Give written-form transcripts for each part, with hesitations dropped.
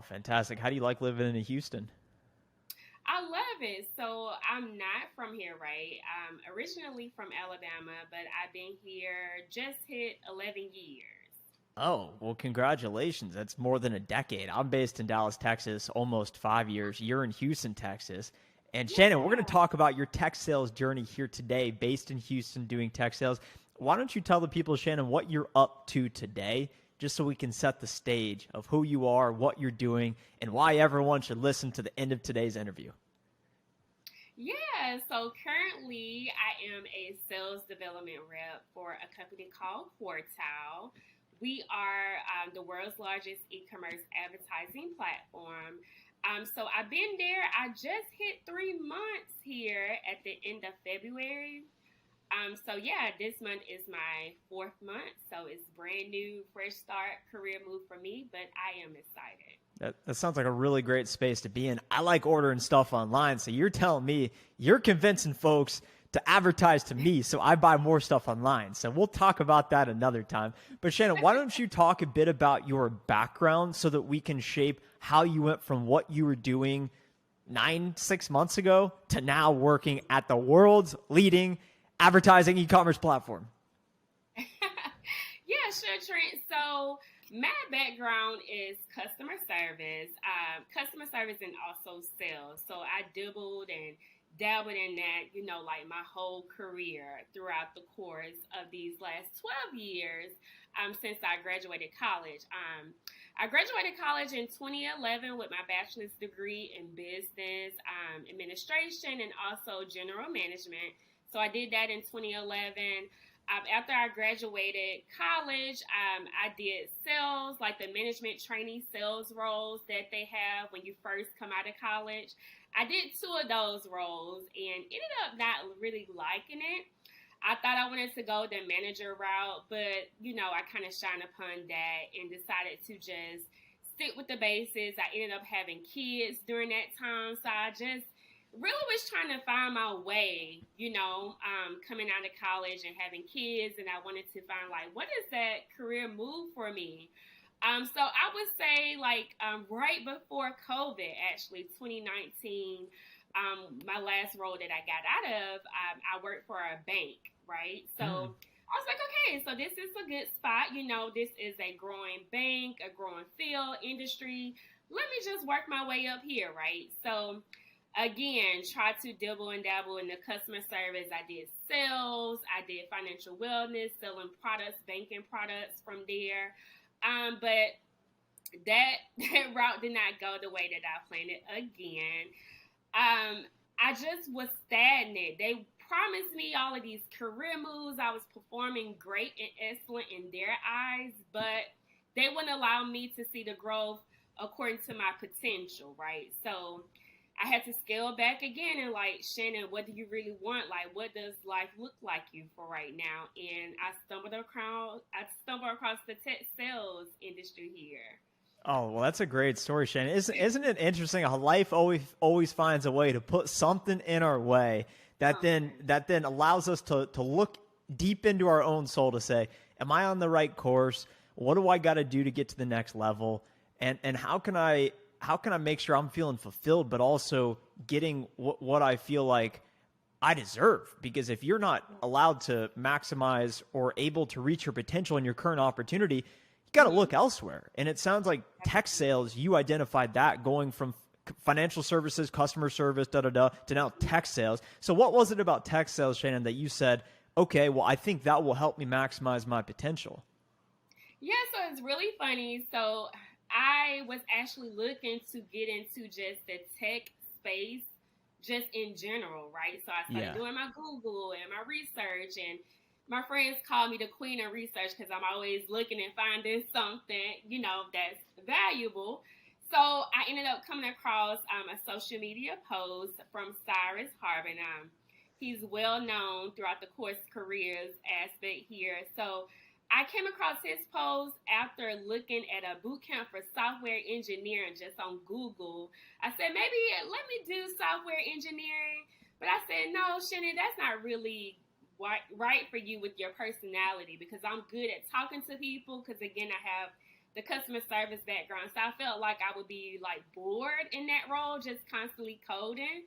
Fantastic. How do you like living in Houston? I love it. So I'm not from here, right? I'm originally from Alabama, but I've been here just hit 11 years. Oh, well, congratulations. That's more than a decade. I'm based in Dallas, Texas, almost 5 years. You're in Houston, Texas. And Shannon, we're going to Yeah. talk about your tech sales journey here today, based in Houston doing tech sales. Why don't you tell the people, Shannon, what you're up to today, just so we can set the stage of who you are, what you're doing, and why everyone should listen to the end of today's interview? Yeah, so currently I am a sales development rep for a company called Quartile. We are the world's largest e-commerce advertising platform. So I've been there. I just hit 3 months here at the end of February. So yeah, this month is my fourth month. So it's brand new, fresh start, career move for me, but I am excited. That sounds like a really great space to be in. I like ordering stuff online. So you're telling me you're convincing folks to advertise to me so I buy more stuff online. So we'll talk about that another time. But Shannon, why don't you talk a bit about your background so that we can shape how you went from what you were doing 6 months ago to now working at the world's leading advertising e-commerce platform? Yeah, sure, Trent. So my background is customer service, and also sales. So I dabbled and dabbled in that, like my whole career throughout the course of these last 12 years since I graduated college. I graduated college in 2011 with my bachelor's degree in business administration and also general management. So I did that in 2011. After I graduated college, I did sales, like the management trainee sales roles that they have when you first come out of college. I did two of those roles and ended up not really liking it. I thought I wanted to go the manager route, but I kind of shined upon that and decided to just stick with the basics. I ended up having kids during that time, so I just really was trying to find my way, coming out of college and having kids, and I wanted to find like what is that career move for me. So I would say like right before COVID, actually 2019, my last role that I got out of, I worked for a bank, right? So Mm. I was like, okay, so this is a good spot. This is a growing bank, a growing field industry. Let me just work my way up here, right? So again, try to dibble and dabble in the customer service. I did sales, I did financial wellness, selling products, banking products from there. But that route did not go the way that I planned it again. I just was stagnant. They promised me all of these career moves. I was performing great and excellent in their eyes, but they wouldn't allow me to see the growth according to my potential, right? So I had to scale back again and like, Shannon, what do you really want? Like, what does life look like you for right now? And I stumbled across the tech sales industry here. Oh, well, that's a great story, Shannon. Isn't it interesting how life always finds a way to put something in our way that then Something. that then allows us to look deep into our own soul to say, am I on the right course? What do I got to do to get to the next level? And how can I make sure I'm feeling fulfilled, but also getting what I feel like I deserve? Because if you're not allowed to maximize or able to reach your potential in your current opportunity, you got to Mm-hmm. look elsewhere. And it sounds like tech sales, you identified that going from financial services, customer service, da da da, to now tech sales. So, what was it about tech sales, Shannon, that you said, okay, well, I think that will help me maximize my potential? Yeah, so it's really funny. So I was actually looking to get into just the tech space, just in general, right? So I started Yeah. doing my Google and my research, and my friends call me the queen of research because I'm always looking and finding something, that's valuable. So I ended up coming across a social media post from Cyrus Harbin. He's well known throughout the course careers aspect here. So I came across his post after looking at a boot camp for software engineering just on Google. I said, maybe let me do software engineering. But I said, no, Shannon, that's not really right for you with your personality because I'm good at talking to people because, again, I have the customer service background. So I felt like I would be like bored in that role, just constantly coding.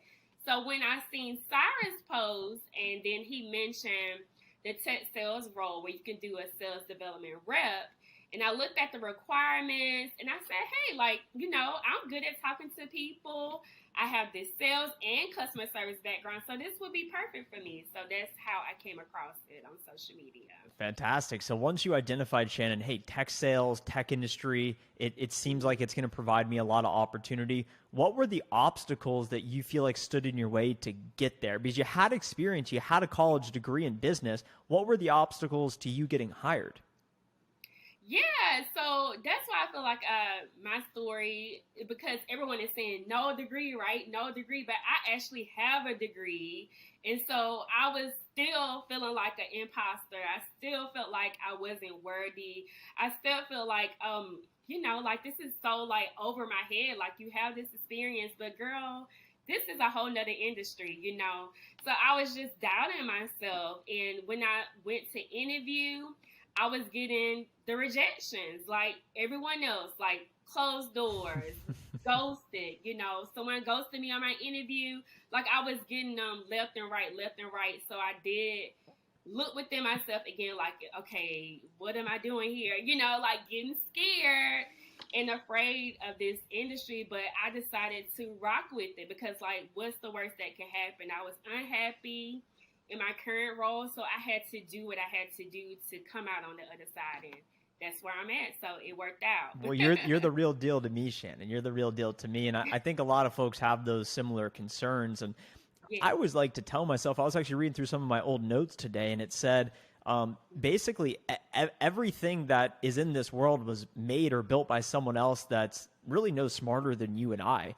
So when I seen Cyrus post and then he mentioned the tech sales role where you can do a sales development rep, and I looked at the requirements and I said, hey, like, I'm good at talking to people. I have this sales and customer service background, so this would be perfect for me. So that's how I came across it on social media. Fantastic. So once you identified, Shannon, hey, tech sales, tech industry, it seems like it's going to provide me a lot of opportunity. What were the obstacles that you feel like stood in your way to get there? Because you had experience, you had a college degree in business. What were the obstacles to you getting hired? Yeah, so that's why I feel like my story, because everyone is saying no degree, right? No degree, but I actually have a degree. And so I was still feeling like an imposter. I still felt like I wasn't worthy. I still feel like, like this is so like over my head. Like you have this experience, but girl, this is a whole nother industry. So I was just doubting myself. And when I went to interview, I was getting the rejections like everyone else, like closed doors, ghosted, someone ghosted me on my interview. Like I was getting them left and right. So I did look within myself again, like, okay, what am I doing here? Like getting scared and afraid of this industry. But I decided to rock with it because like, what's the worst that can happen? I was unhappy in my current role, so I had to do what I had to do to come out on the other side, and that's where I'm at. So it worked out. Well, you're the real deal to me, Shannon. You're the real deal to me, and I think a lot of folks have those similar concerns. And yeah. I always like to tell myself, I was actually reading through some of my old notes today, and it said basically everything that is in this world was made or built by someone else that's really no smarter than you and I.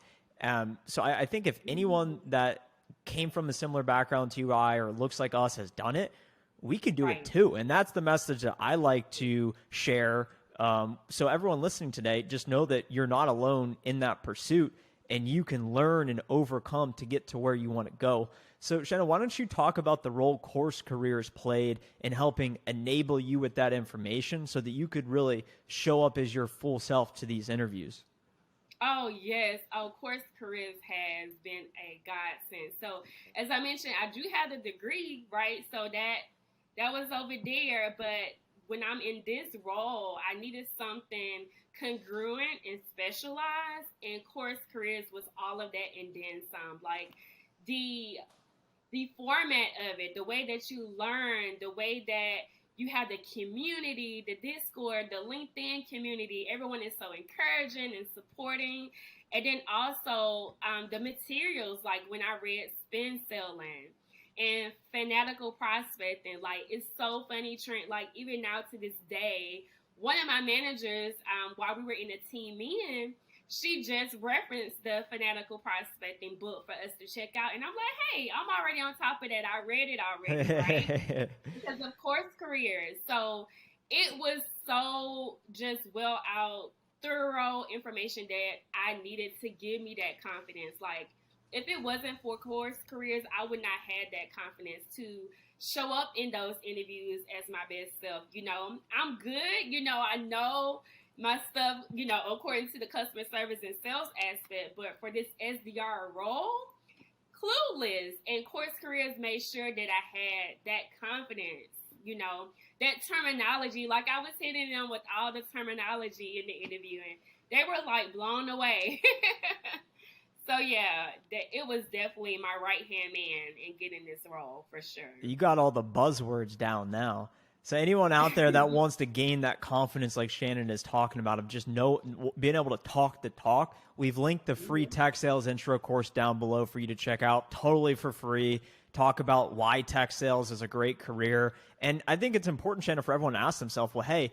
So I think if anyone that came from a similar background to you or looks like us has done it, we can do it too. And that's the message that I like to share. So everyone listening today, just know that you're not alone in that pursuit and you can learn and overcome to get to where you want to go. So Shannon, why don't you talk about the role CourseCareers played in helping enable you with that information so that you could really show up as your full self to these interviews? Oh, yes. CourseCareers has been a godsend. So, as I mentioned, I do have the degree, right? So that was over there. But when I'm in this role, I needed something congruent and specialized. And CourseCareers was all of that and then some. Like the format of it, the way that you learn, the way that you have the community, the Discord, the LinkedIn community. Everyone is so encouraging and supporting. And then also the materials, like when I read Spin Selling and Fanatical Prospecting, like it's so funny, Trent. Like even now to this day, one of my managers, while we were in a team meeting, she just referenced the Fanatical Prospecting book for us to check out. And I'm like, hey, I'm already on top of that. I read it already, right? Because of CourseCareers. So it was so just well out, thorough information that I needed to give me that confidence. Like if it wasn't for CourseCareers, I would not have that confidence to show up in those interviews as my best self. I'm good. I know my stuff, according to the customer service and sales aspect, but for this SDR role, clueless. And CourseCareers made sure that I had that confidence, that terminology. Like I was hitting them with all the terminology in the interview, and they were like blown away. So yeah, it was definitely my right-hand man in getting this role for sure. You got all the buzzwords down now. So anyone out there that wants to gain that confidence like Shannon is talking about of just being able to talk the talk, we've linked the free tech sales intro course down below for you to check out totally for free. Talk about why tech sales is a great career. And I think it's important, Shannon, for everyone to ask themselves, well, hey,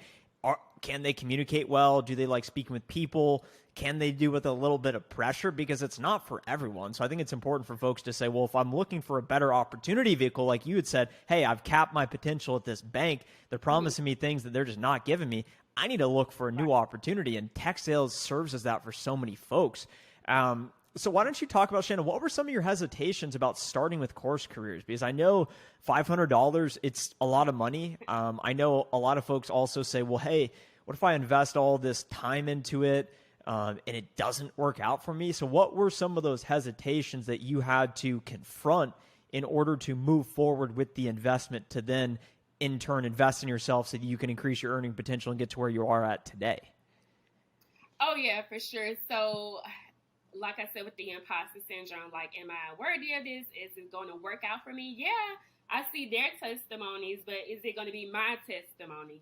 can they communicate well? Do they like speaking with people? Can they do with a little bit of pressure? Because it's not for everyone. So I think it's important for folks to say, well, if I'm looking for a better opportunity vehicle, like you had said, hey, I've capped my potential at this bank. They're promising me things that they're just not giving me. I need to look for a new opportunity. And tech sales serves as that for so many folks. So why don't you talk about, Shannon, what were some of your hesitations about starting with CourseCareers? Because I know $500, it's a lot of money. I know a lot of folks also say, well, hey, what if I invest all this time into it and it doesn't work out for me? So what were some of those hesitations that you had to confront in order to move forward with the investment to then in turn invest in yourself so that you can increase your earning potential and get to where you are at today? Oh yeah, for sure. So like I said, with the imposter syndrome, like, am I worthy of this? Is it going to work out for me? Yeah, I see their testimonies, but is it going to be my testimony?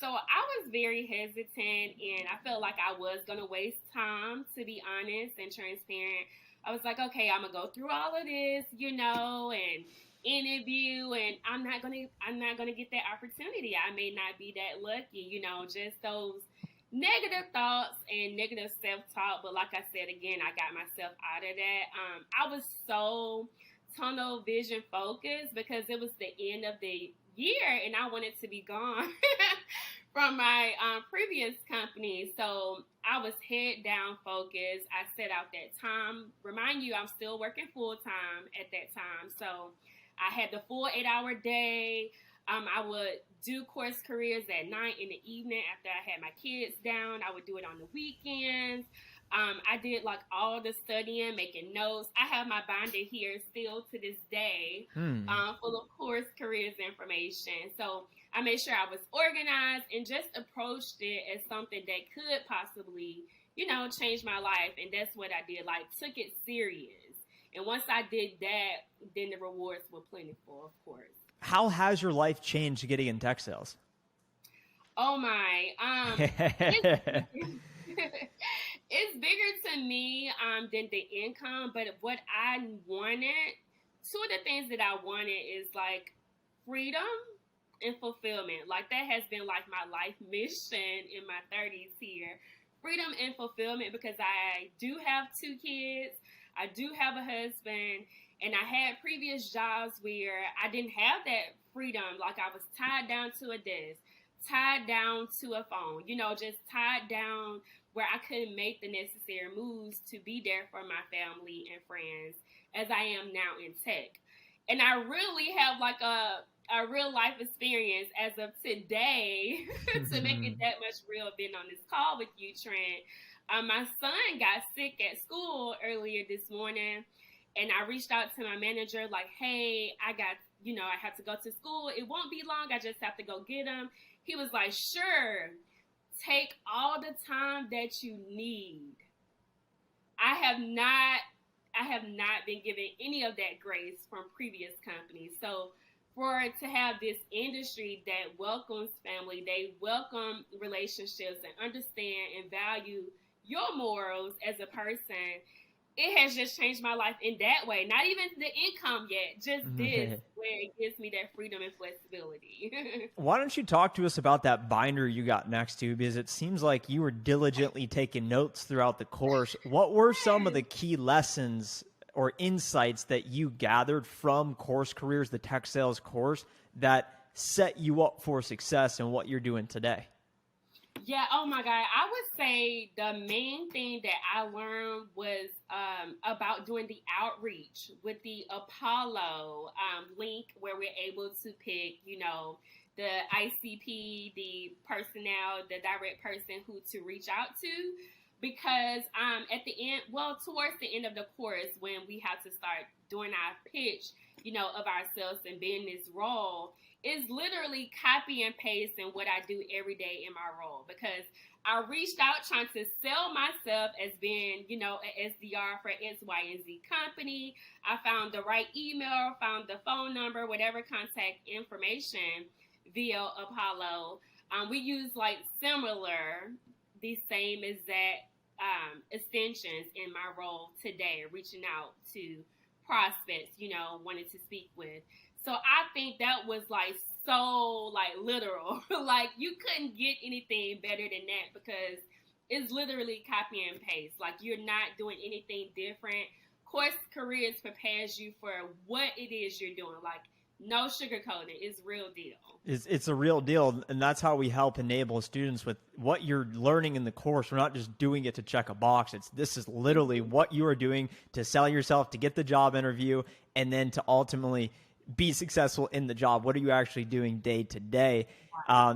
So I was very hesitant, and I felt like I was going to waste time, to be honest and transparent. I was like, okay, I'm gonna go through all of this, and interview, and I'm not gonna get that opportunity. I may not be that lucky, just those negative thoughts and negative self-talk. But like I said, again, I got myself out of that. I was so tunnel vision focused because it was the end of the year and I wanted to be gone from my previous company. So I was head down focused. I set out that time. Remind you, I'm still working full time at that time. So I had the full 8-hour day. I would do CourseCareers at night in the evening after I had my kids down. I would do it on the weekends. I did like all the studying, making notes. I have my binder here still to this day, full of CourseCareers information. So I made sure I was organized and just approached it as something that could possibly, change my life. And that's what I did, like took it serious. And once I did that, then the rewards were plentiful, of course. How has your life changed getting in tech sales? Oh my, it's bigger to me than the income, but what I wanted, two of the things that I wanted is like freedom and fulfillment. Like that has been like my life mission in my 30s here. Freedom and fulfillment, because I do have 2 kids, I do have a husband, and I had previous jobs where I didn't have that freedom. Like I was tied down to a desk, tied down to a phone, just tied down where I couldn't make the necessary moves to be there for my family and friends as I am now in tech. And I really have like a real life experience as of today to make it that much real being on this call with you, Trent. My son got sick at school earlier this morning, and I reached out to my manager like, hey, I have to go to school. It won't be long. I just have to go get him. He was like, sure, take all the time that you need. I have not been given any of that grace from previous companies. So for it to have this industry that welcomes family, they welcome relationships and understand and value your morals as a person, it has just changed my life in that way. Not even the income yet, just this, where it gives me that freedom and flexibility. Why don't you talk to us about that binder you got next to? Because it seems like you were diligently taking notes throughout the course. What were some of the key lessons or insights that you gathered from CourseCareers, the tech sales course, that set you up for success in what you're doing today? Yeah, oh my God. I would say the main thing that I learned was about doing the outreach with the Apollo link, where we're able to pick, the ICP, the personnel, the direct person who to reach out to. Because at the end, towards the end of the course, when we have to start doing our pitch, of ourselves and being this role, is literally copy and paste in what I do every day in my role. Because I reached out trying to sell myself as being, an SDR for X, Y, and Z company. I found the right email, found the phone number, whatever contact information via Apollo. We use like the same exact extensions in my role today, reaching out to prospects, wanted to speak with. So I think that was like so like literal. Like you couldn't get anything better than that, because it's literally copy and paste. Like you're not doing anything different. CourseCareers prepares you for what it is you're doing. Like no sugarcoating. It's real deal. It's a real deal, and that's how we help enable students with what you're learning in the course. We're not just doing it to check a box. This is literally what you are doing to sell yourself, to get the job interview, and then to ultimately be successful in the job? What are you actually doing day to day?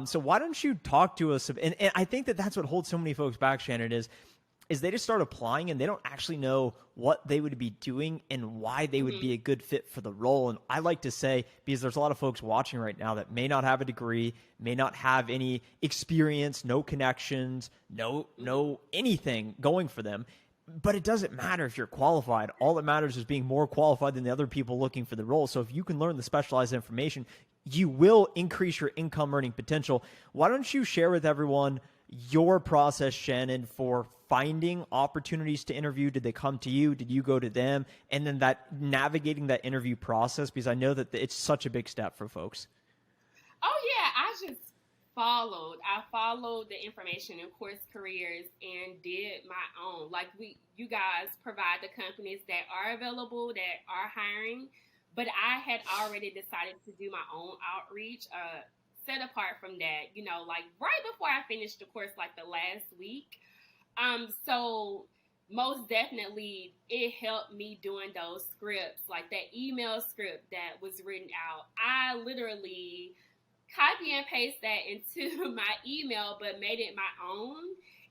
So why don't you talk to us? And I think that that's what holds so many folks back, Shannon, is they just start applying and they don't actually know what they would be doing and why they would be a good fit for the role. And I like to say, because there's a lot of folks watching right now that may not have a degree, may not have any experience, no connections, no anything going for them. But it doesn't matter if you're qualified. All that matters is being more qualified than the other people looking for the role. So if you can learn the specialized information, you will increase your income earning potential. Why don't you share with everyone your process, Shannon, for finding opportunities to interview? Did they come to you? Did you go to them? And then that navigating that interview process, because I know that it's such a big step for folks. Oh yeah, I followed the information in CourseCareers and did my own. Like you guys provide the companies that are available, that are hiring, but I had already decided to do my own outreach, set apart from that, like right before I finished the course, like the last week. So most definitely it helped me doing those scripts, like that email script that was written out. I literally copy and paste that into my email, but made it my own.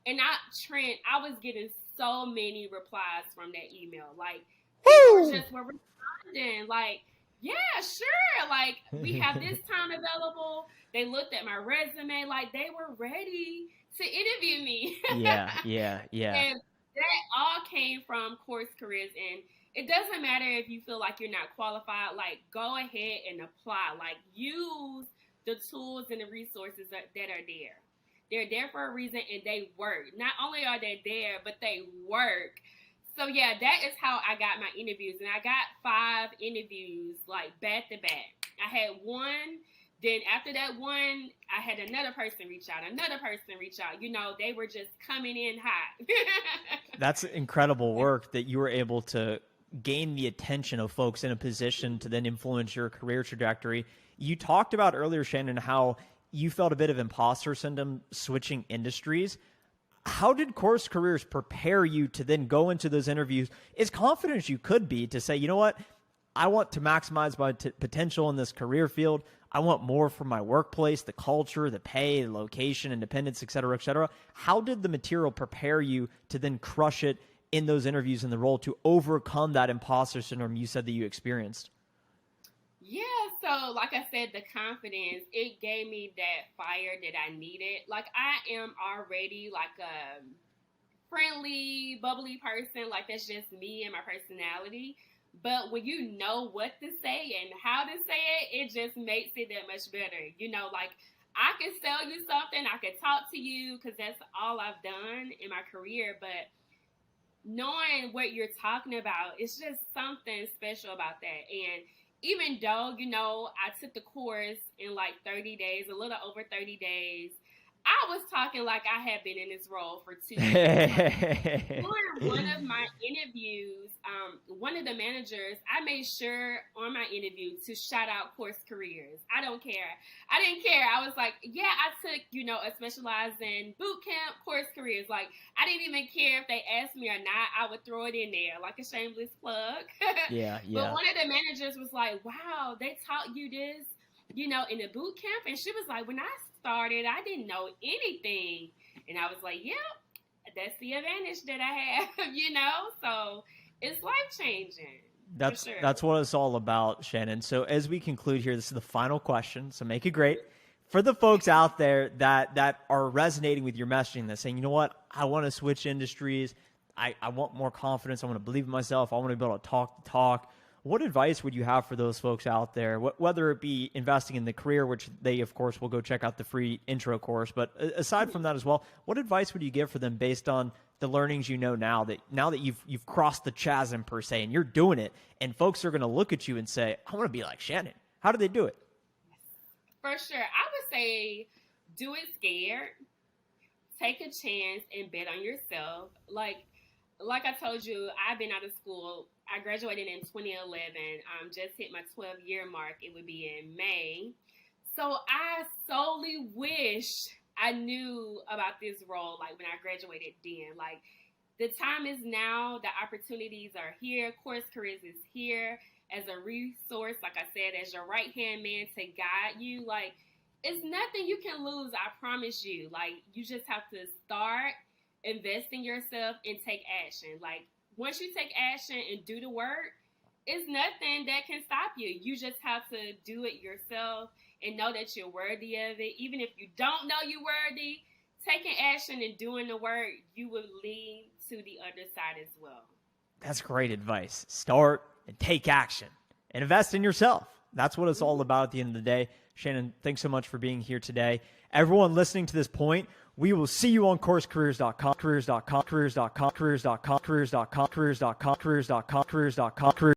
And Trent, I was getting so many replies from that email. Like people were responding, like, yeah, sure. Like we have this time available. They looked at my resume, like they were ready to interview me. Yeah. And that all came from CourseCareers. And it doesn't matter if you feel like you're not qualified, like go ahead and apply. Like use the tools and the resources that are there. They're there for a reason and they work. Not only are they there, but they work. So yeah, that is how I got my interviews. And I got 5 interviews like back to back. I had one, then after that one, I had another person reach out. They were just coming in hot. That's incredible work that you were able to gain the attention of folks in a position to then influence your career trajectory. You talked about earlier, Shannon, how you felt a bit of imposter syndrome switching industries. How did CourseCareers prepare you to then go into those interviews as confident as you could be to say, you know what, I want to maximize my potential in this career field. I want more from my workplace, the culture, the pay, the location, independence, et cetera, et cetera. How did the material prepare you to then crush it in those interviews in the role to overcome that imposter syndrome you said that you experienced? Yeah, so like I said, the confidence, it gave me that fire that I needed. Like I am already like a friendly, bubbly person. Like that's just me and my personality. But when you know what to say and how to say it, it just makes it that much better. Like I can sell you something, I can talk to you because that's all I've done in my career. But knowing what you're talking about, it's just something special about that. And even though, I took the course in like 30 days, a little over 30 days, I was talking like I had been in this role for 2 years. During one of my interviews, one of the managers, I made sure on my interview to shout out CourseCareers. I don't care. I didn't care. I was like, yeah, I took, a specialized in boot camp CourseCareers. Like, I didn't even care if they asked me or not. I would throw it in there like a shameless plug. Yeah. But one of the managers was like, wow, they taught you this, in the boot camp. And she was like, when I started, I didn't know anything. And I was like, yep. That's the advantage that I have, so it's life-changing. That's what it's all about, Shannon. So as we conclude here, this is the final question, so make it great. For the folks out there that are resonating with your messaging, that saying, you know what, I want to switch industries, I want more confidence, I want to believe in myself, I want to be able to talk the talk. What advice would you have for those folks out there, whether it be investing in the career, which they, of course, will go check out the free intro course, but aside from that as well, what advice would you give for them based on the learnings now that you've crossed the chasm, per se, and you're doing it, and folks are going to look at you and say, I want to be like Shannon. How do they do it? For sure. I would say do it scared, take a chance, and bet on yourself. Like I told you, I've been out of school. I graduated in 2011. Just hit my 12-year mark. It would be in May. So I solely wish I knew about this role, like when I graduated then. Like the time is now. The opportunities are here. CourseCareers is here. as a resource, like I said, as your right-hand man to guide you. Like, it's nothing you can lose, I promise you. Like, you just have to start, invest in yourself, and take action. Like, once you take action and do the work, it's nothing that can stop you. You just have to do it yourself and know that you're worthy of it. Even if you don't know you're worthy, taking action and doing the work, you will lead to the other side as well. That's great advice. Start and take action and invest in yourself. That's what it's all about at the end of the day. Shannon, thanks so much for being here today. Everyone listening to this point, we will see you on CourseCareers.com, careers.com, careers.com, careers.com, careers.com, careers.com, careers.com, careers.com, careers.com.